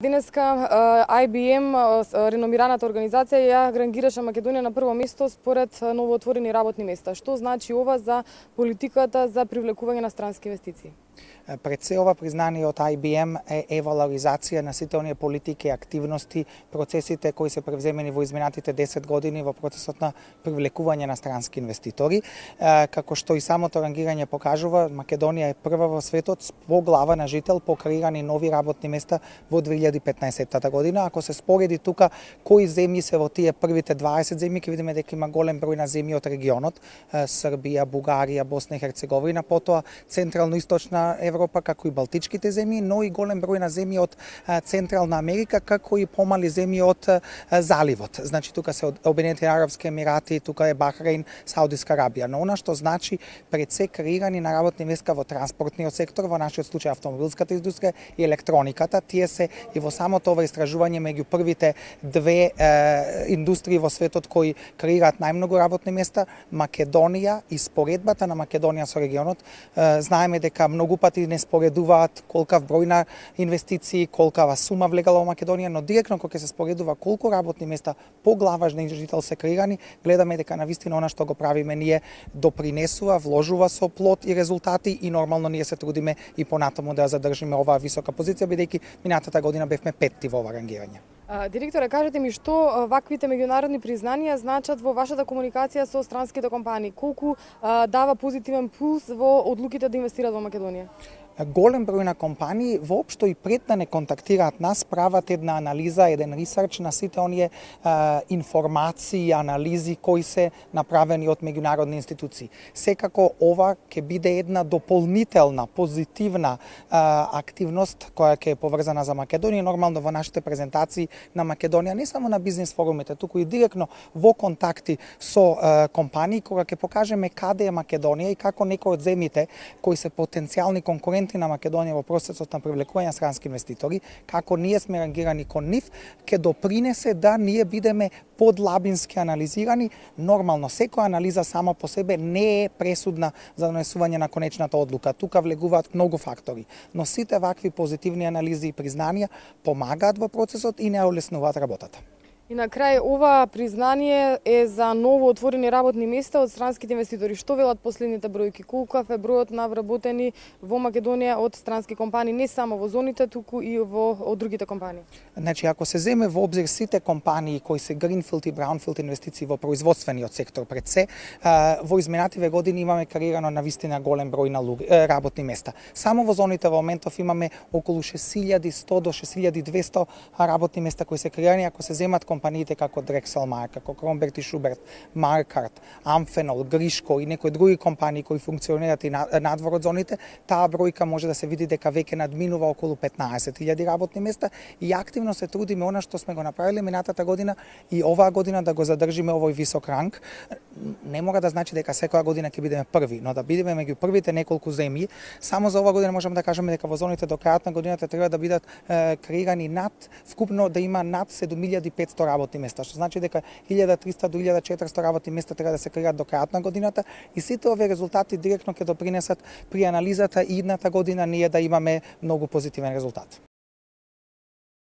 Денеска IBM, реномираната организација, ја рангираше Македонија на прво место според новоотворени работни места. Што значи ова за политиката за привлекување на странски инвестиции? Пред се ова признание од IBM е валоризација на сите оние политики, активности, процесите кои се превземени во изминатите 10 години во процесот на привлекување на странски инвеститори. Како што и самото рангирање покажува, Македонија е прва во светот по глава на жител по креирани нови работни места во 2015 година. Ако се спореди тука кои земји се во тие првите 20 земји, ќе видиме дека има голем број на земји од регионот: Србија, Бугарија, Босна и Херцеговина, потоа Централно-источна Европа, како и Балтичките земји, но и голем број на земји од Централна Америка, како и помали земји од заливот. Значи тука се Обединети арапски емирати, тука е Бахрейн, Саудиска Арабија. Но она што значи пред се креирани на работни места во транспортниот сектор, во нашиот случај автомобилската индустрија и електрониката, тие се и во самото ова истражување меѓу првите две индустрии во светот кои креираат најмногу работни места. Македонија и споредбата на Македонија со регионот, знаеме дека многу пати не споредуваат колкав број на инвестиции, колкава сума влегала во Македонија, но директно кога се споредува колку работни места по глава на жител се креирани, гледаме дека навистина она што го правиме ние допринесува, вложува со плод и резултати и нормално ние се трудиме и понатаму да ја задржиме оваа висока позиција, бидејќи минатата година бевме петти во ова рангирање. Директоре, кажете ми што ваквите меѓународни признанија значат во вашата комуникација со странските компании? Колку дава позитивен пулс во одлуките да инвестираат во Македонија? Голем број на компании воопшто и пред да не контактираат нас, прават една анализа, еден ресерч на сите оние информации и анализи кои се направени од меѓународни институции. Секако ова ќе биде една дополнителна, позитивна активност која ќе е поврзана за Македонија, нормално во нашите презентации на Македонија, не само на бизнес форумите, туку и директно во контакти со компании, кога ќе покажеме каде е Македонија и како некои од земјите кои се потенцијални конкуренти на Македонија во процесот на привлекување на странски инвеститори, како ние сме рангирани кон нив, ќе допринесе да ние бидеме подлабински анализирани. Нормално, секоја анализа сама по себе не е пресудна за донесување на конечната одлука. Тука влегуваат многу фактори, но сите вакви позитивни анализи и признанија помагаат во процесот и не олеснуваат работата. И на крај, ова признание е за ново отворени работни места од странските инвеститори. Што велат последните бројки? Колкав е бројот на вработени во Македонија од странски компании, не само во зоните, туку и од другите компании? Значи, ако се земе во обзир сите компании кои се гринфилд и браунфилд инвестиции во производствениот сектор пред се, во изминативе години имаме креирано навистина голем број на работни места. Само во зоните во моментов имаме околу 6100 до 6200 работни места кои се креирани. Ако се земат компаниите како Drexel Mark, како Кромберт и Шуберт, Маркарт, Амфенол, Гришко и некои други компании кои функционираат и надвор од зоните, таа бројка може да се види дека веќе надминува околу 15.000 работни места и активно се трудиме она што сме го направиле минатата година и оваа година да го задржиме овој висок ранг. Не мора да значи дека секоја година ќе бидеме први, но да бидеме меѓу првите неколку земји. Само за оваа година можеме да кажеме дека во зоните до крајот на годината треба да бидат креирани вкупно да има над 7500 работни места, што значи дека 1300 до 1400 работни места треба да се креираат до крајот на годината и сите овие резултати директно ќе допринесат при анализата и идната година ние да имаме многу позитивен резултат.